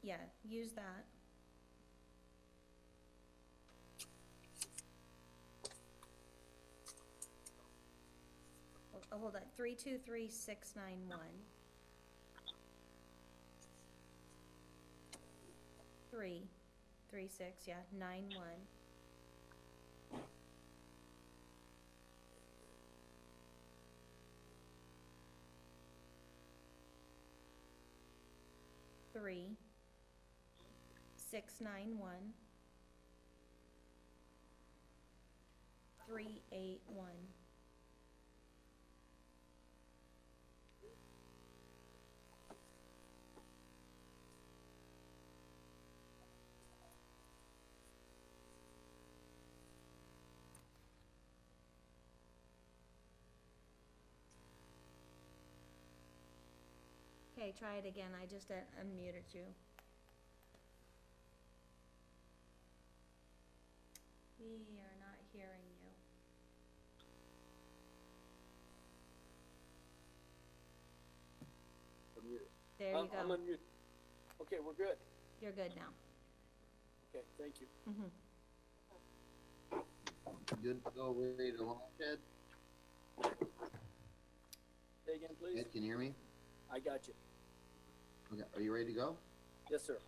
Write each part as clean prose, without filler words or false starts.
yeah, use that. Hold on, 323691. 336, yeah, 91. Three, 691, 381. Okay, try it again. I just unmuted you. We are not hearing you. There you go. I'm unmuted. Okay, we're good. You're good now. Okay, thank you. Good to go, ready to launch, Ed? Say again, please. Ed, can you hear me? I got you. Okay, are you ready to go? Yes, sir.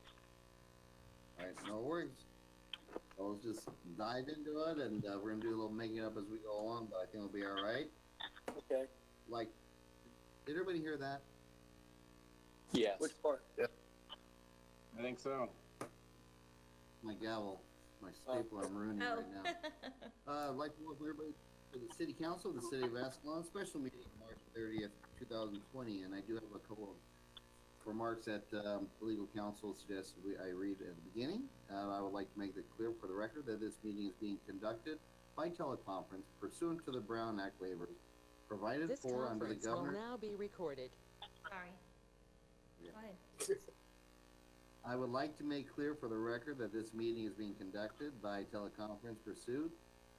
All right, no worries. So let's just dive into it, and we're gonna do a little making up as we go along, but I think it'll be all right. Okay. Like, did everybody hear that? Yes. Which part? Yep. I think so. My gavel, my staple, I'm ruining Oh. right now. I'd like to welcome everybody to the City Council of the City of Escalon special meeting March 30th, 2020, and I do have a couple of remarks that legal counsel suggested I read at the beginning. I would like to make it clear for the record that this meeting is being conducted by teleconference pursuant to the Brown Act waivers provided This for under the conference will governor. now be recorded. Sorry. Yeah. Go ahead. I would like to make clear for the record that this meeting is being conducted by teleconference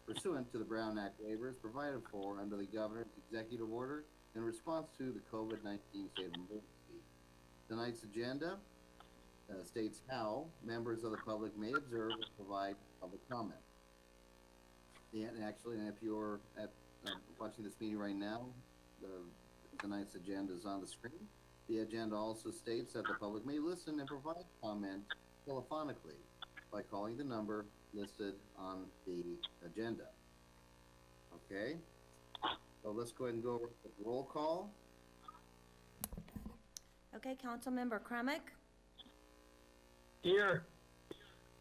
pursuant to the Brown Act waivers provided for under the governor's executive order in response to the COVID-19 state of emergency. Tonight's agenda states how members of the public may observe and provide public comment. And actually, if you're watching this meeting right now, tonight's agenda is on the screen. The agenda also states that the public may listen and provide comment telephonically by calling the number listed on the agenda. Okay, so let's go ahead and go over the roll call. Okay, Councilmember Kremick, Here.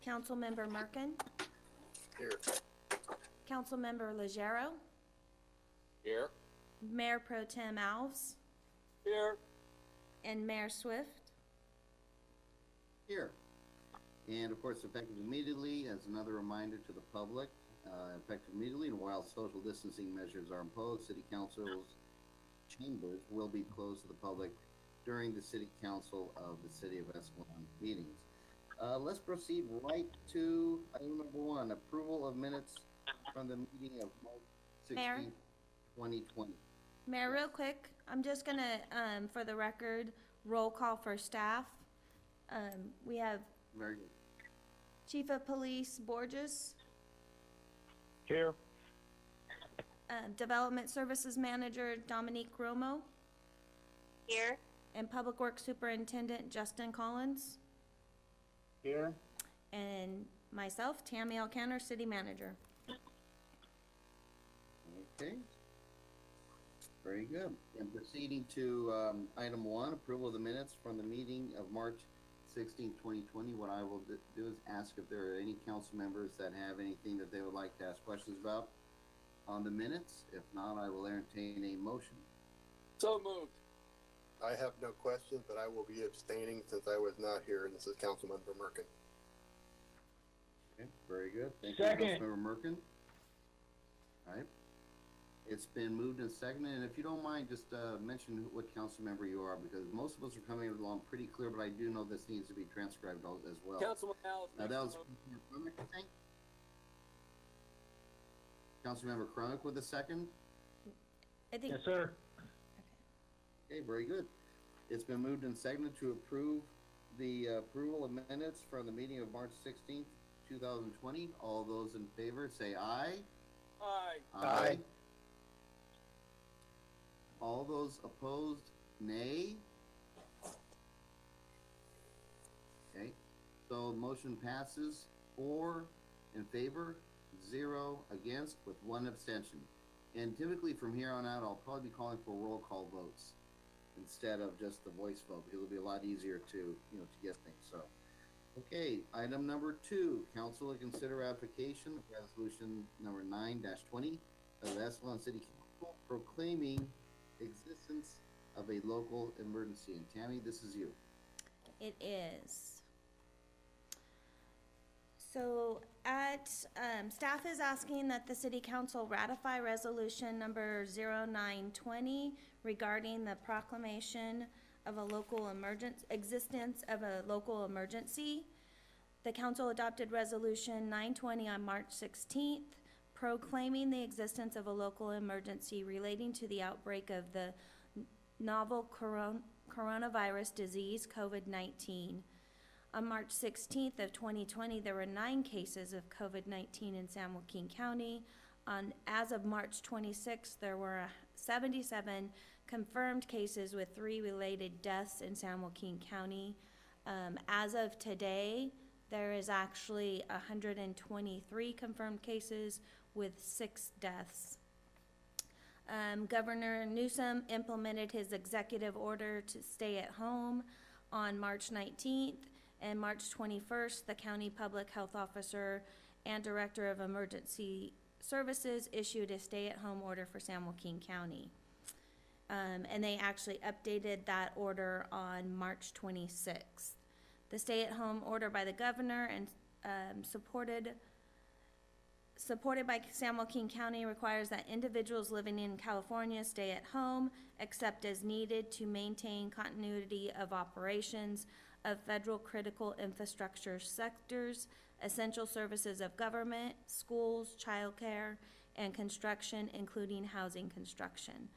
Councilmember Merkin, Here. Councilmember Legero, Here. Mayor Pro Tem Alves, Here. and Mayor Swift. Here. And of course, effective immediately, as another reminder to the public, effective immediately, and while social distancing measures are imposed, City Council's chambers will be closed to the public during the City Council of the City of Escalon meetings. Let's proceed right to item number 1, approval of minutes from the meeting of March 16th, Mayor? 2020. Mayor, real quick, I'm just gonna, for the record, roll call for staff. We have Very good. Chief of Police Borges, Here. Development Services Manager Dominique Romo, Here. and Public Works Superintendent Justin Collins, Here. and myself, Tammy Alcanner, City Manager. Okay. Very good. And proceeding to item 1, approval of the minutes from the meeting of March 16, 2020. What I will do is ask if there are any council members that have anything that they would like to ask questions about on the minutes. If not, I will entertain a motion. So moved. I have no questions, but I will be abstaining since I was not here, and this is Councilmember Merkin. Okay, very good. Thank Second. you, Councilmember Merkin. All right. It's been moved and seconded, and if you don't mind, just mention what council member you are, because most of us are coming along pretty clear, but I do know this needs to be transcribed as well. Councilman Alves. Now, that was Councilmember Chronic, I think. Councilmember Chronic with a second. I think, Yes, sir. Okay, very good. It's been moved and seconded to approve the approval of minutes from the meeting of March 16th, 2020. All those in favor say aye. Aye. Aye. All those opposed, nay. Okay, so motion passes 4 in favor, 0 against, with 1 abstention. And typically from here on out, I'll probably be calling for roll call votes instead of just the voice vote, because it'll be a lot easier to, you know, to get things, so. Okay, item number 2, council to consider application of resolution number 9-20 of the Escalon City Council proclaiming existence of a local emergency. And Tammy, this is you. It is. So staff is asking that the city council ratify resolution number 0920 regarding the proclamation of a local existence of a local emergency. The council adopted resolution 920 on March 16th, proclaiming the existence of a local emergency relating to the outbreak of the novel coronavirus disease, COVID-19. On March 16th of 2020, there were 9 cases of COVID-19 in San Joaquin County. As of March 26th, there were 77 confirmed cases with 3 related deaths in San Joaquin County. As of today, there is actually 123 confirmed cases with 6 deaths. Governor Newsom implemented his executive order to stay at home on March 19th, and March 21st, the county public health officer and director of emergency services issued a stay-at-home order for San Joaquin County. And they actually updated that order on March 26th. The stay-at-home order by the governor and supported by San Joaquin County requires that individuals living in California stay at home except as needed to maintain continuity of operations of federal critical infrastructure sectors, essential services of government, schools, childcare, and construction, including housing construction.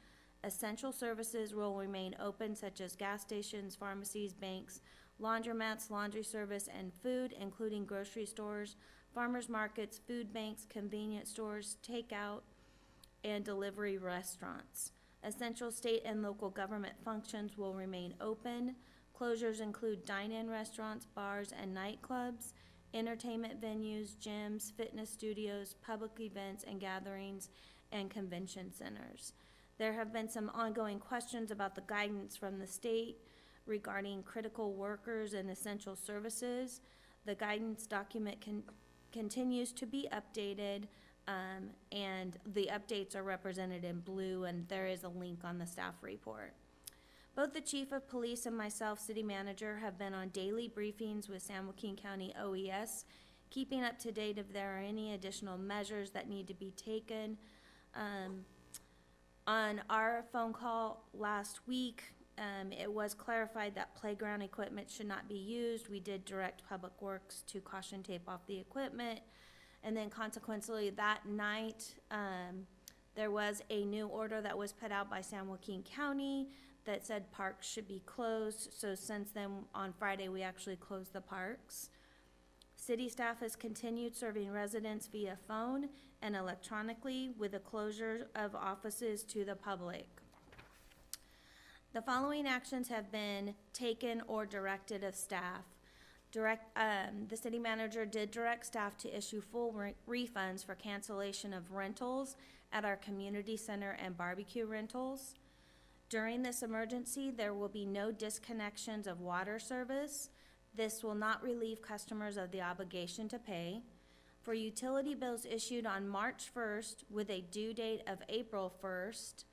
Essential services will remain open, such as gas stations, pharmacies, banks, laundromats, laundry service, and food, including grocery stores, farmers markets, food banks, convenience stores, takeout, and delivery restaurants. Essential state and local government functions will remain open. Closures include dine-in restaurants, bars, and nightclubs, entertainment venues, gyms, fitness studios, public events and gatherings, and convention centers. There have been some ongoing questions about the guidance from the state regarding critical workers and essential services. The guidance document continues to be updated, and the updates are represented in blue, and there is a link on the staff report. Both the chief of police and myself, city manager, have been on daily briefings with San Joaquin County OES, keeping up to date if there are any additional measures that need to be taken. On our phone call last week, it was clarified that playground equipment should not be used. We did direct Public Works to caution tape off the equipment. And then consequently that night, there was a new order that was put out by San Joaquin County that said parks should be closed. So since then, on Friday, we actually closed the parks. City staff has continued serving residents via phone and electronically with the closure of offices to the public. The following actions have been taken or directed of staff. The city manager did direct staff to issue full refunds for cancellation of rentals at our community center and barbecue rentals. During this emergency, there will be no disconnections of water service. This will not relieve customers of the obligation to pay. For utility bills issued on March 1st with a due date of April 1st,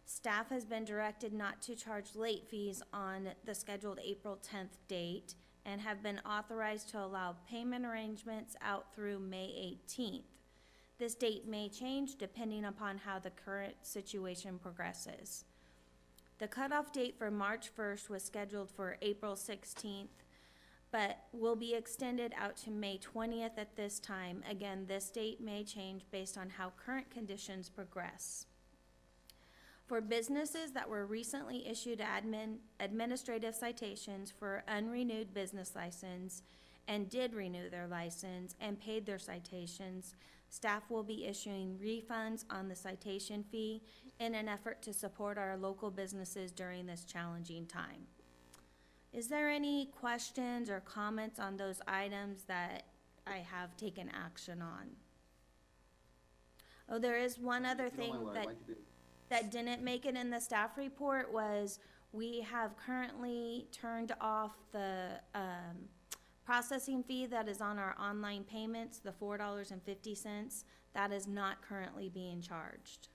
staff has been directed not to charge late fees on the scheduled April 10th date and have been authorized to allow payment arrangements out through May 18th. This date may change depending upon how the current situation progresses. The cutoff date for March 1st was scheduled for April 16th, but will be extended out to May 20th at this time. Again, this date may change based on how current conditions progress. For businesses that were recently issued administrative citations for unrenewed business license and did renew their license and paid their citations, staff will be issuing refunds on the citation fee in an effort to support our local businesses during this challenging time. Is there any questions or comments on those items that I have taken action on? Oh, there is one other If you don't thing mind, what I'd like to do- that didn't make it in the staff report was we have currently turned off the, processing fee that is on our online payments, the $4.50. That is not currently being charged.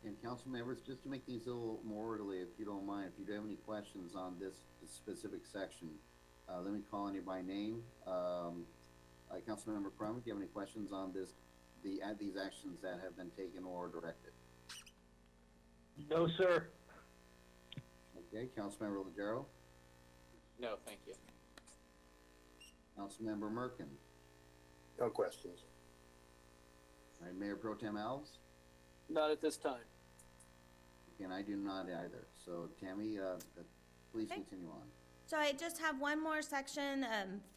And council members, just to make these a little more orderly, if you don't mind, if you do have any questions on this specific section, let me call on you by name. Councilmember Crum, if you have any questions on this, these actions that have been taken or directed. No, sir. Okay, Councilmember Legero, No, thank you. Councilmember Merkin, No questions. all right, Mayor Pro Tem Alves, Not at this time. and I do not either. So Tammy, please Okay. continue on. So I just have one more section,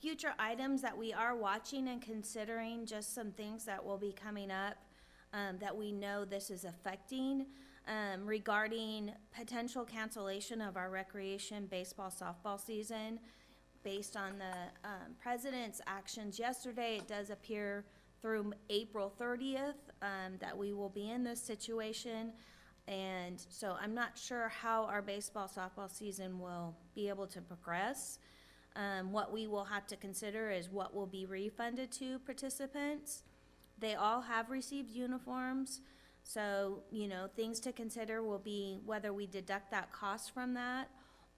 future items that we are watching and considering, just some things that will be coming up, that we know this is affecting, regarding potential cancellation of our recreation baseball, softball season. Based on the, president's actions yesterday, it does appear through April 30th, that we will be in this situation. And so I'm not sure how our baseball, softball season will be able to progress. What we will have to consider is what will be refunded to participants. They all have received uniforms, so, you know, things to consider will be whether we deduct that cost from that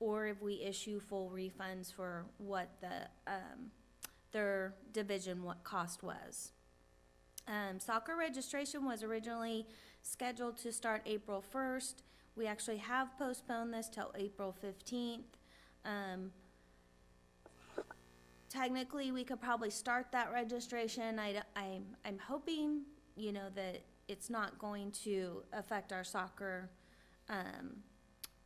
or if we issue full refunds for what the, their division, what cost was. Soccer registration was originally scheduled to start April 1st. We actually have postponed this till April 15th. Technically, we could probably start that registration. I'm hoping, you know, that it's not going to affect our soccer,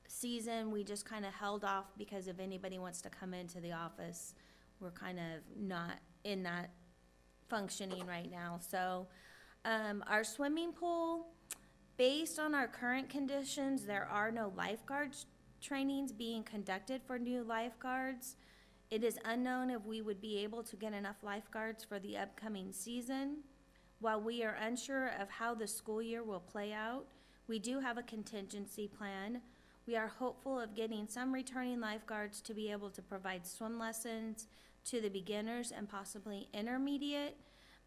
season. We just kind of held off because if anybody wants to come into the office, we're kind of not in that functioning right now. So, our swimming pool, based on our current conditions, there are no lifeguards trainings being conducted for new lifeguards. It is unknown if we would be able to get enough lifeguards for the upcoming season. While we are unsure of how the school year will play out, we do have a contingency plan. We are hopeful of getting some returning lifeguards to be able to provide swim lessons to the beginners and possibly intermediate,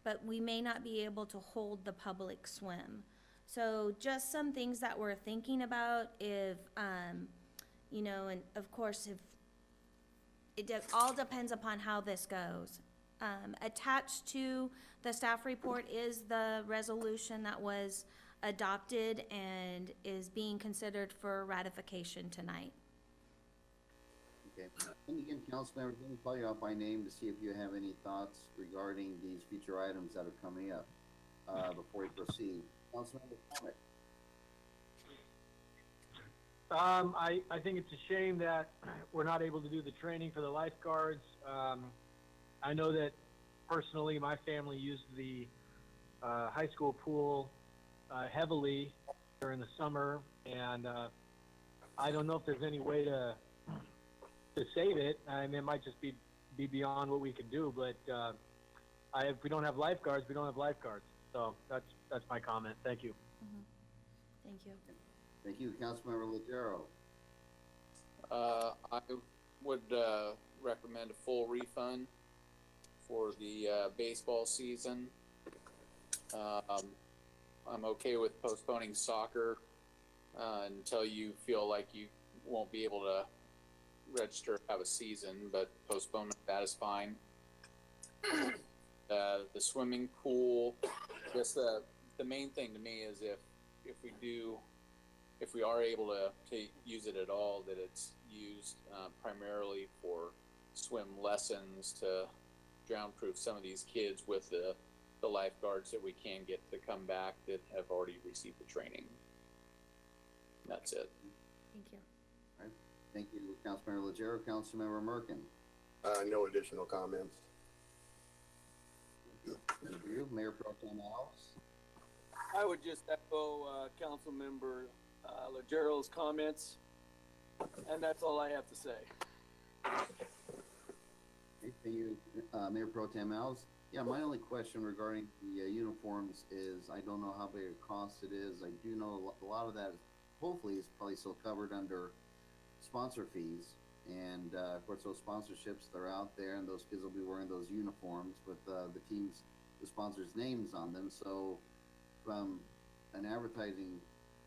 but we may not be able to hold the public swim. So just some things that we're thinking about if, you know, and of course, if it all depends upon how this goes. Attached to the staff report is the resolution that was adopted and is being considered for ratification tonight. Okay, and again, council members, let me call you out by name to see if you have any thoughts regarding these future items that are coming up, before we proceed. Councilmember Comic. I think it's a shame that we're not able to do the training for the lifeguards. I know that personally, my family used the high school pool heavily during the summer, and I don't know if there's any way to save it. I mean, it might just be beyond what we can do, but if we don't have lifeguards, we don't have lifeguards. So that's my comment. Thank you. Thank you. Thank you, Councilmember Legero. I would recommend a full refund for the baseball season. I'm okay with postponing soccer until you feel like you won't be able to register, have a season, but postponement of that is fine. The swimming pool, just the main thing to me is if we are able to use it at all, that it's used primarily for swim lessons to drown proof some of these kids with the the lifeguards that we can get to come back that have already received the training. That's it. Thank you. Thank you, Councilmember Legero. Councilmember Merkin. No additional comments. Thank you. Mayor Pro Tem Alves. I would just echo, Councilmember, Legero's comments, and that's all I have to say. Okay, thank you, Mayor Pro Tem Alves. Yeah, my only question regarding the uniforms is I don't know how big a cost it is. I do know a lot of that hopefully is probably still covered under sponsor fees. And of course, those sponsorships, they're out there, and those kids will be wearing those uniforms with the sponsors' names on them. So, from an advertising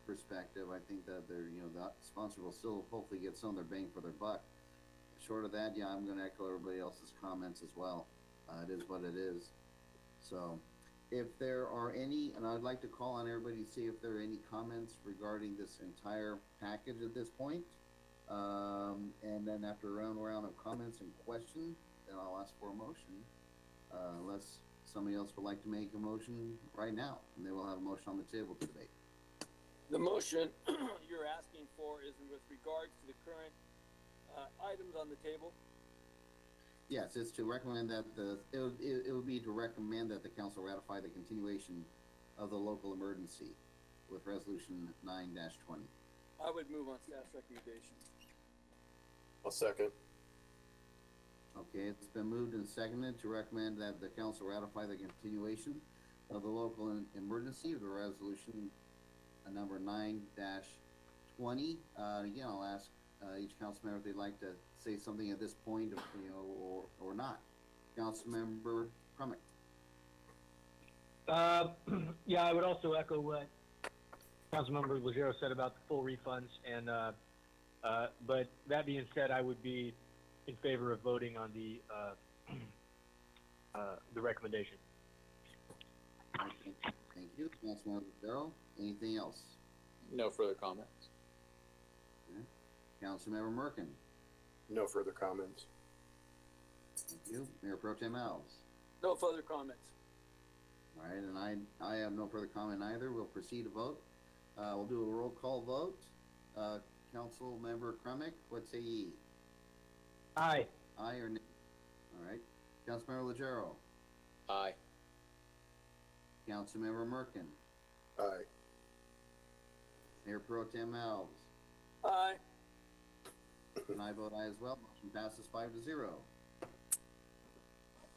perspective, I think that the sponsor will still hopefully get some of their bang for their buck. Short of that, yeah, I'm going to echo everybody else's comments as well. It is what it is. So, if there are any, and I'd like to call on everybody to see if there are any comments regarding this entire package at this point. And then after a round of comments and questions, then I'll ask for a motion. Unless somebody else would like to make a motion right now, and they will have a motion on the table to debate. The motion you're asking for is with regards to the current, items on the table. Yes, it's to recommend that it would be to recommend that the council ratify the continuation of the local emergency with resolution 9-20. I would move on staff's recommendation. I'll second. Okay, it's been moved and seconded to recommend that the council ratify the continuation of the local emergency with the resolution number 9-20. Again, I'll ask each council member if they'd like to say something at this point, or not. Councilmember Crumick. Yeah, I would also echo what Councilmember Legero said about the full refunds, and but that being said, I would be in favor of voting on the recommendation. Okay, thank you, Councilmember Legero. Anything else? No further comments. Okay. Councilmember Merkin. No further comments. Thank you, Mayor Pro Tem Alves. No further comments. All right, and I have no further comment either. We'll proceed to vote. We'll do a roll call vote. Councilmember Crumick, what say ye? Aye. Aye or nay? All right. Councilmember Legero. Aye. Councilmember Merkin. Aye. Mayor Pro Tem Alves. Aye. And I vote aye as well. Motion passes 5-0.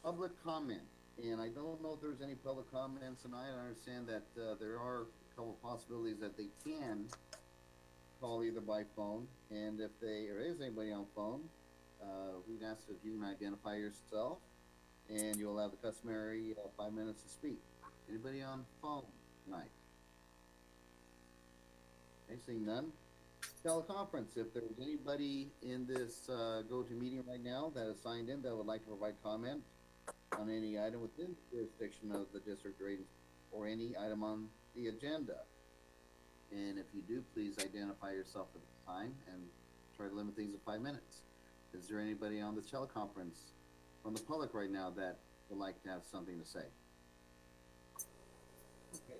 Public comment. And I don't know if there's any public comments tonight. I understand that there are a couple possibilities that they can call either by phone. And if there is anybody on phone, we'd ask if you can identify yourself, and you'll have the customary 5 minutes to speak. Anybody on phone tonight? Okay, seeing none. Teleconference. If there's anybody in this go-to-meeting right now that is signed in that would like to provide comment on any item within the jurisdiction of the district or any item on the agenda. And if you do, please identify yourself at the time and try to limit things to 5 minutes. Is there anybody on the teleconference from the public right now that would like to have something to say? Okay.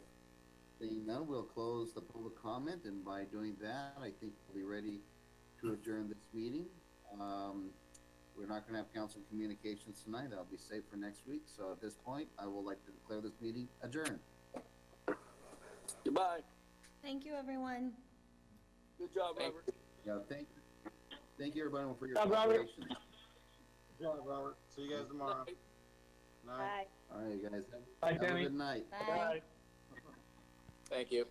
Seeing none, we'll close the public comment, and by doing that, I think we'll be ready to adjourn this meeting. We're not going to have council communications tonight. That'll be saved for next week. So at this point, I would like to declare this meeting adjourned. Goodbye. Thank you, everyone. Good job, Robert. Yeah, thank you everybody for your Good job, Robert. cooperation. Good job, Robert. See you guys tomorrow. Night. Bye. All right, guys. Bye, Have a Tammy. good night. Bye. Thank you.